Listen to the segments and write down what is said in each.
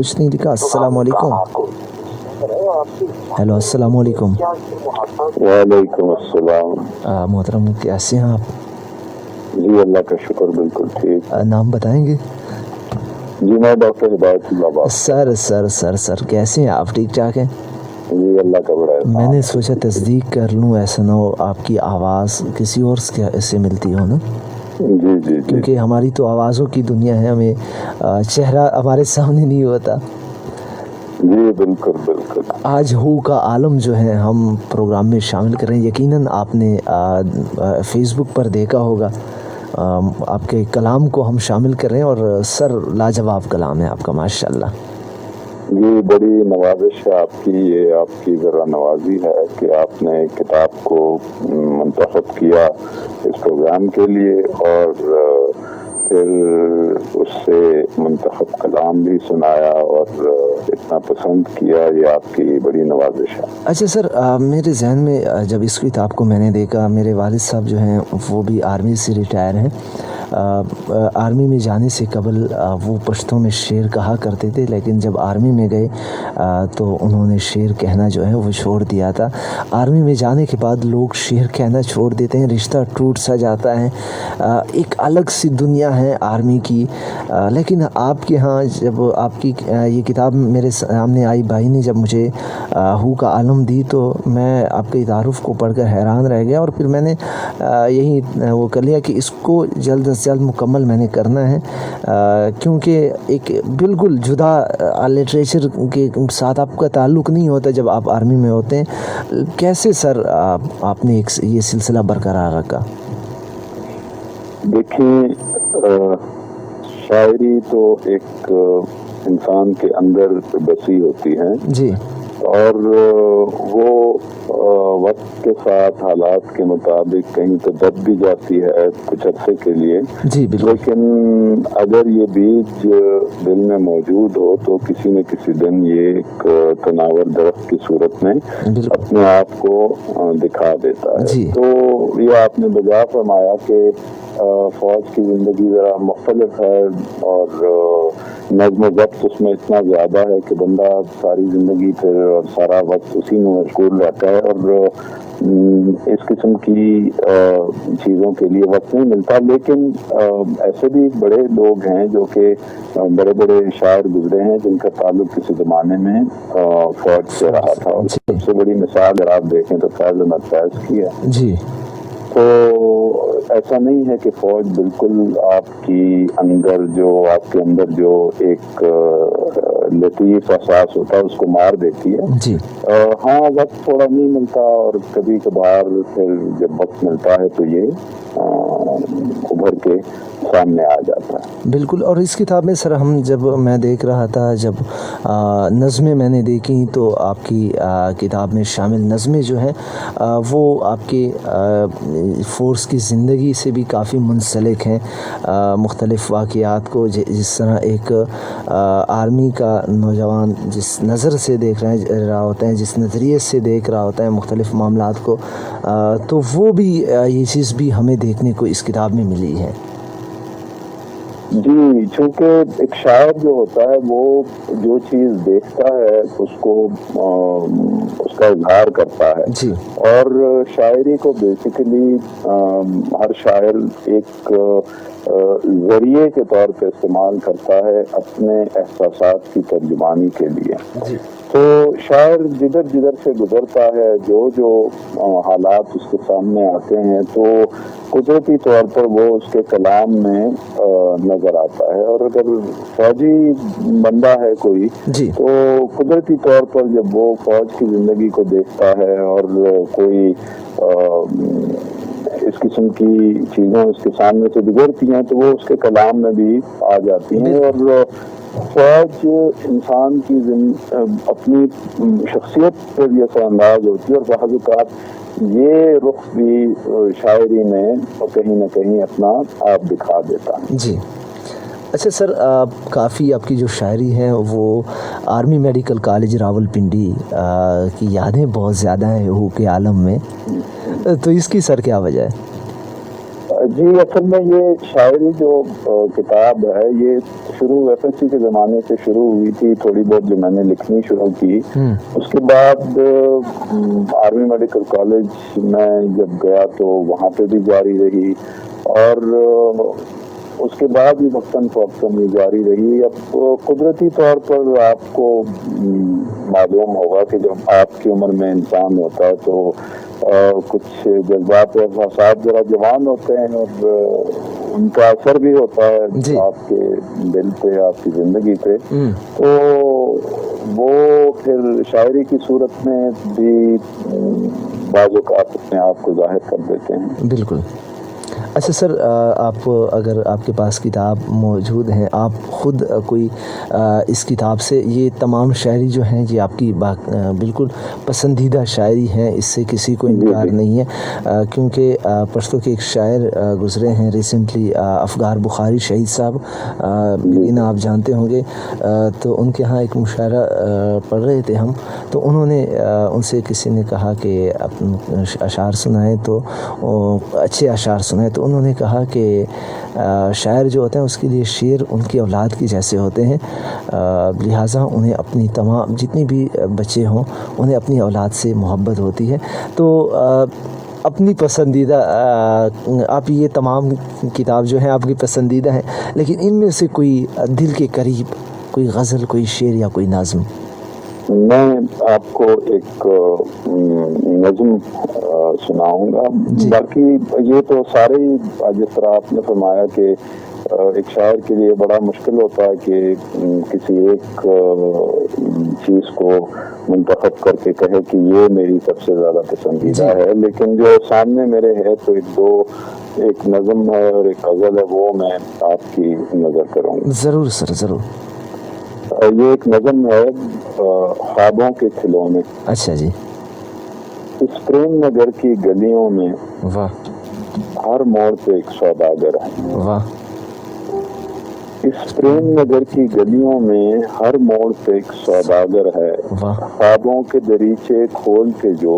कुछ नहीं लिखा। अस्सलाम वालेकुम। हेलो, अस्सलाम वालेकुम। वालेकुम अस्सलाम। मोहतरम, कैसे हैं आप? जी अल्लाह का शुक्र, बिल्कुल ठीक। नाम बताएंगे? जी मैं डॉक्टर हिदायतुल्लाह बात। सर सर सर सर कैसे हैं आप? ठीक ठाक हैं? जी अल्लाह का बड़ा है। मैंने सोचा तस्दीक कर लूँ, ऐसा ना हो आपकी आवाज़ किसी और से मिलती हो ना, जी जी क्योंकि हमारी तो आवाज़ों की दुनिया है, हमें चेहरा हमारे सामने नहीं होता। जी बिल्कुल बिल्कुल। आज हू का आलम जो है हम प्रोग्राम में शामिल कर रहे हैं। यकीनन आपने फेसबुक पर देखा होगा, आपके कलाम को हम शामिल कर रहे हैं और सर लाजवाब कलाम है आपका, माशाल्लाह। जी बड़ी नवाजिश है आपकी, ये आपकी ज़रा नवाजी है कि आपने किताब को मंतखब किया इस प्रोग्राम के लिए और फिर उससे मुंतखब कलाम भी सुनाया और इतना पसंद किया, ये आपकी बड़ी नवाजिश है। अच्छा सर, मेरे जहन में जब इस किताब को मैंने देखा, मेरे वालिद साहब जो हैं वो भी आर्मी से रिटायर हैं। आर्मी में जाने से कबल वो पश्तों में शेर कहा करते थे, लेकिन जब आर्मी में गए तो उन्होंने शेर कहना जो है वो छोड़ दिया था। आर्मी में जाने के बाद लोग शेर कहना छोड़ देते हैं, रिश्ता टूट सा जाता है, एक अलग सी दुनिया है आर्मी की। लेकिन आपके यहाँ जब आपकी ये किताब मेरे सामने आई, भाई ने जब मुझे हू का आलम दी, तो मैं आपके तारुफ को पढ़कर हैरान रह गया और फिर मैंने यही वो कर लिया कि इसको जल्द से जल्द मुकम्मल मैंने करना है, क्योंकि एक बिल्कुल जुदा लिटरेचर के साथ आपका ताल्लुक़ नहीं होता जब आप आर्मी में होते हैं। कैसे सर आपने ये सिलसिला बरकरार रखा? देखिए, शायरी तो एक इंसान के अंदर बसी होती है जी, और वो वक्त के साथ हालात के मुताबिक कहीं तो दब भी जाती है कुछ अरसे के लिए। जी बिल्कुल। लेकिन अगर ये बीज दिल में मौजूद हो तो किसी न किसी दिन ये एक तनावर दरख्त की सूरत में अपने आप को दिखा देता है। जी। तो ये आपने बजा फरमाया कि फौज की ज़िंदगी ज़रा मुख्तलिफ है और नज़्म ज़ब्त उसमें इतना ज़्यादा है कि बंदा सारी ज़िंदगी फिर और सारा वक्त उसी में मशगूल रहता है और इस किस्म की चीज़ों के लिए वक्त नहीं मिलता। लेकिन ऐसे भी बड़े लोग हैं जो कि बड़े बड़े शायर गुजरे हैं जिनका ताल्लुक किसी ज़माने में फौज से रहा था। और सबसे बड़ी मिसाल अगर आप देखें तो फैज़ अहमद फैज़ की है। जी। तो ऐसा नहीं है कि फौज बिल्कुल आपके अंदर जो एक लतीफ़ एहसास होता है उसको मार देती है। जी। हाँ, वक्त थोड़ा नहीं मिलता और कभी कभार फिर जब वक्त मिलता है तो ये उभर के सामने आ जाता है। बिल्कुल। और इस किताब में सर मैं देख रहा था, जब नज़में मैंने देखी तो आपकी किताब में शामिल नज़में जो हैं वो आपके फ़ोर्स की ज़िंदगी से भी काफ़ी मुंसलिक हैं। मुख्तलिफ़ वाक़यात को जिस तरह एक आर्मी का नौजवान जिस नज़र से देख रहा होता है, जिस नज़रिए से देख रहा होता है मुख्तलिफ़ मामलात को, तो वो भी ये चीज़ भी हमें देखने को इस किताब में मिली है। जी, चूँकि एक शायर जो होता है वो जो चीज़ देखता है उसको उसका इजहार करता है। जी। और शायरी को बेसिकली हर शायर एक ज़रिए के तौर पे इस्तेमाल करता है अपने एहसासात की तर्जुमानी के लिए। जी। तो शायर जिधर से गुजरता है, जो हालात उसके सामने आते हैं, तो कुदरती तौर पर वो उसके कलाम में नज़र आता है। और अगर फौजी बंदा है कोई, तो कुदरती तौर पर जब वो फौज की ज़िंदगी को देखता है और कोई इस किस्म की चीज़ें उसके सामने से गुजरती हैं तो वो उसके कलाम में भी आ जाती हैं। और फौज इंसान की अपनी शख्सियत पर ये असरअंदाज होती है और बाज़ औक़ात ये रुख भी शायरी में कहीं न कहीं अपना आप दिखा देता है। जी। अच्छा सर, काफ़ी आपकी जो शायरी है वो आर्मी मेडिकल कॉलेज रावलपिंडी की यादें बहुत ज़्यादा हैं हू के आलम में, तो इसकी सर क्या वजह है? جی اصل میں یہ شاعری جو کتاب ہے یہ شروع FSC کے زمانے سے شروع ہوئی تھی، تھوڑی بہت جو میں نے لکھنی شروع کی، اس کے بعد آرمی میڈیکل کالج میں جب گیا تو وہاں پہ بھی جاری رہی، اور اس کے بعد بھی وقتاً فوقتاً یہ جاری رہی۔ اب قدرتی طور پر آپ کو معلوم ہوگا کہ جب آپ کی عمر میں انسان ہوتا ہے تو کچھ جذبات و احساسات ذرا جوان ہوتے ہیں، اور ان کا اثر بھی ہوتا ہے آپ کے دل پہ، آپ کی زندگی پہ، تو وہ پھر شاعری کی صورت میں بھی بعض اوقات اپنے آپ کو ظاہر کر دیتے ہیں۔ بالکل۔ اچھا سر، آپ اگر آپ کے پاس کتاب موجود ہیں، آپ خود کوئی اس کتاب سے یہ تمام شاعری جو ہیں یہ آپ کی بالکل پسندیدہ شاعری ہیں، اس سے کسی کو انکار نہیں ہے، کیونکہ پشتو کے ایک شاعر گزرے ہیں ریسنٹلی، افگار بخاری شہید صاحب، لیکن آپ جانتے ہوں گے، تو ان کے ہاں ایک مشاعرہ پڑھ رہے تھے ہم، تو انہوں نے ان سے کسی نے کہا کہ اشعار سنائیں، تو اچھے اشعار سنائیں، تو انہوں نے کہا کہ شاعر جو ہوتے ہیں اس کے لیے شعر ان کی اولاد کی جیسے ہوتے ہیں، لہٰذا انہیں اپنی تمام جتنی بھی بچے ہوں انہیں اپنی اولاد سے محبت ہوتی ہے۔ تو اپنی پسندیدہ، آپ یہ تمام کتاب جو ہیں آپ کی پسندیدہ ہیں، لیکن ان میں سے کوئی دل کے قریب کوئی غزل، کوئی شعر یا کوئی نظم؟ میں آپ کو ایک نظم سناؤں گا، باقی یہ تو سارے ہی جس طرح آپ نے فرمایا کہ ایک شاعر کے لیے بڑا مشکل ہوتا ہے کہ کسی ایک چیز کو منتخب کر کے کہے کہ یہ میری سب سے زیادہ پسندیدہ ہے، لیکن جو سامنے میرے ہے تو ایک نظم ہے اور ایک غزل ہے، وہ میں آپ کی نظر کروں گا۔ ضرور سر، ضرور۔ یہ ایک نظم ہے، خوابوں کے کھلونے۔ اچھا جی۔ اس پریم نگر کی گلیوں میں واہ، ہر موڑ پہ ایک سوداگر ہے۔ واہ۔ اس پریم نگر کی گلیوں میں ہر موڑ پہ ایک سوداگر ہے، واہ، خوابوں کے دریچے کھول کے جو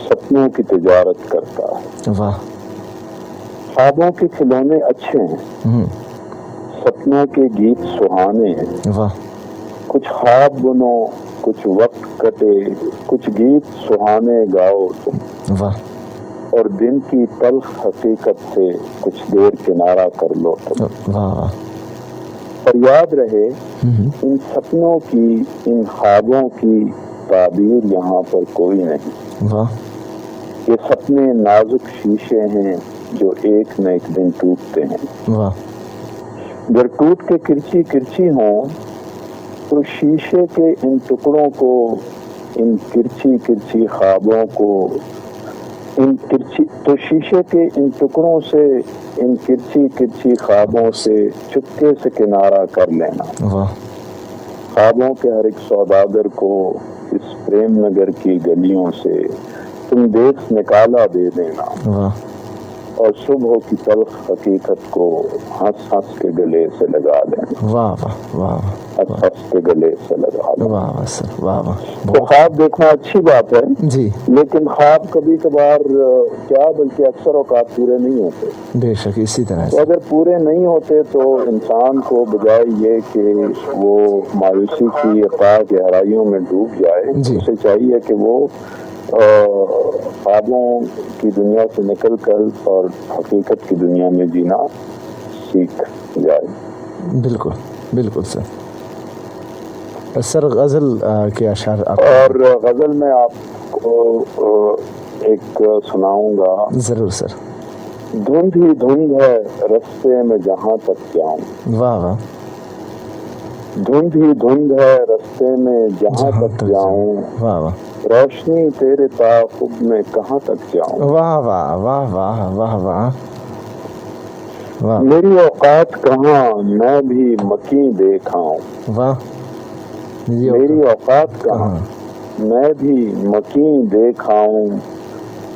سپنوں کی تجارت کرتا ہے۔ واہ۔ خوابوں کے کھلونے اچھے ہیں، سپنوں کے گیت سہانے ہیں، واہ۔ کچھ خواب بنو، کچھ وقت کٹے، کچھ گیت سہانے گاؤ تم، واہ۔ اور دن کی تلخ حقیقت سے کچھ دیر کنارہ کر لو تم۔ واہ۔ پر یاد رہے ان سپنوں کی، ان خوابوں کی تعبیر یہاں پر کوئی نہیں۔ واہ۔ یہ سپنے نازک شیشے ہیں جو ایک نہ ایک دن ٹوٹتے ہیں۔ واہ۔ اگر ٹوٹ کے کرچی کرچی ہوں تو شیشے کے ان ٹکڑوں کو، ان کرچی کرچی خوابوں کو، تو شیشے کے ان ٹکڑوں سے، ان کرچی کرچی خوابوں سے چپکے سے کنارہ کر لینا۔ واہ۔ خوابوں کے ہر ایک سوداگر کو اس پریم نگر کی گلیوں سے تم دیکھ نکالا دے دینا۔ واہ۔ اور صبح کی تلخ حقیقت کو ہنس ہنس کے گلے سے لگا لینا۔ واہ واہ واہ، ہنس ہنس کے گلے سے لگا لینا۔ واہ واہ سر، واہ واہ۔ تو خواب دیکھنا اچھی بات ہے جی، لیکن خواب کبھی کبھار کیا بلکہ اکثر اوقات پورے نہیں ہوتے۔ بے شک اسی طرح تو سے۔ اگر پورے نہیں ہوتے تو انسان کو بجائے یہ کہ وہ مایوسی کی اقاع گہرائیوں میں ڈوب جائے، اسے چاہیے کہ وہ خوابوں کی دنیا سے نکل کر اور حقیقت کی دنیا میں جینا سیکھ جائے۔ بالکل بالکل سر۔ سر غزل کے اشعار اور غزل میں آپ کو ایک سناؤں گا۔ ضرور سر۔ دھند ہی دھند ہے رستے میں جہاں تک جاؤں۔ واہ واہ۔ دھند ہی دھند ہے رستے میں جہاں تک جاؤں، واہ واہ۔ روشنی تیرے تعاقب میں کہاں تک جاؤں۔ واہ واہ واہ واہ واہ واہ واہ۔ میری اوقات کہاں میں بھی مکیں دیکھاؤں۔ واہ۔ میری اوقات کہاں میں بھی مکیں دیکھاؤں،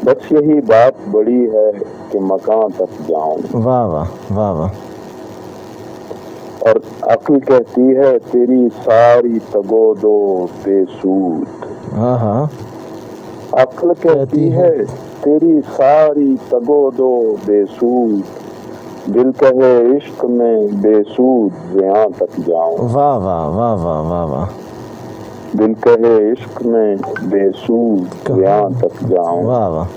بس یہی بات بڑی ہے کہ مکان تک جاؤں۔ واہ واہ واہ واہ۔ اور عقل کہتی ہے تیری ساری تگو دو بے سود۔ ہاں ہاں۔ अक्ल कहती है तेरी सारी तगोदो बेसूद, दिल कहे इश्क में बेसूद जहाँ तक जाऊं। वाह वाह वाह वाह वाह वाह। दिल कहे इश्क में बेसूद जहाँ तक जाऊं। वाह वाह।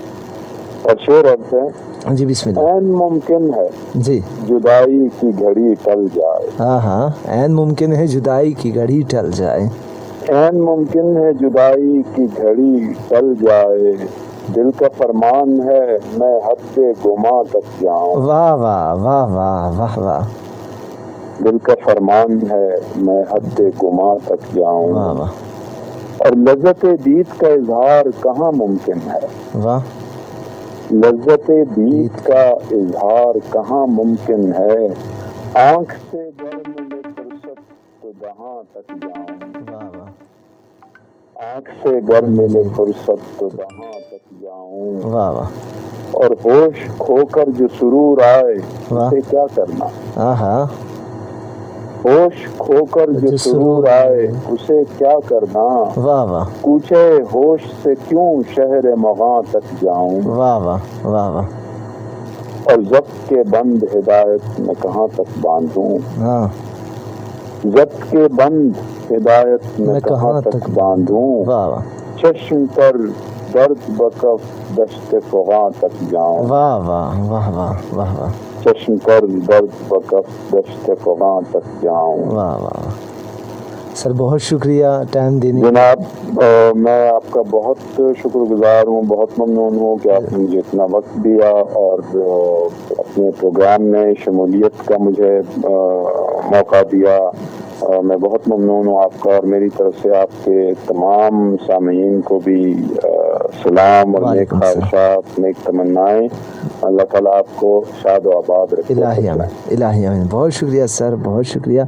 और शेर अर्थ है, जी बिस्मिल्लाह। ऐन मुमकिन है जी। जुदाई की घड़ी टल जाए। हाँ हाँ, ऐन मुमकिन है जुदाई की घड़ी टल जाए। ऐन मुमकिन है जुदाई की घड़ी टल जाए, दिल का फरमान है मैं हद से गुमा तक जाऊं। वाह वाह वाह वाह वाह वाह। दिल का फरमान है मैं हद से गुमा तक जाऊं। वाह वाह। और लज्जत दीद का इजहार कहाँ मुमकिन है। वाह। लज्जत दीद का इजहार कहाँ मुमकिन है, आंख से गर्म ले फुर्सत तो जहाँ तक जाऊं। वाह वाह। आंख से गर्म ले फुर्सत तो जहाँ तक जाऊं। वाह वाह। और होश खोकर जो सुरूर आए उसे क्या करना। हाँ। होश खोकर जो सुरूर आए उसे क्या करना। वाह वाह। पूछे होश से क्यों शहर मगां तक जाऊं। वाह वाह वाह वाह। और ज़ब्त के बंद हिदायत में कहाँ तक बांधूं। हाँ। ज़ब्त के बंद हिदायत में कहाँ तक बांधूं। वाह वाह। चश्म पर दर्द बकफ दश्त फ़ग़ां तक जाऊं। वाह वाह वाह वाह वाह वाह। चश्म पर दर्द बकफ दश्त फ़ग़ां तक जाऊं। वाह वाह। सर बहुत शुक्रिया टाइम देने। जनाब मैं आपका बहुत शुक्रगुजार हूँ, बहुत ममनून हूँ कि आपने मुझे इतना वक्त दिया और अपने प्रोग्राम में शमूलियत का मुझे मौका दिया। मैं बहुत ममनून हूँ आपका, और मेरी तरफ से आपके तमाम सामीन को भी सलाम और नेक ख्वाहिशात, नेक तमन्नाएं। अल्लाह ताला आपको शाद व आबाद रखे। इलाही आमीन, इलाही आमीन। बहुत शुक्रिया सर, बहुत शुक्रिया।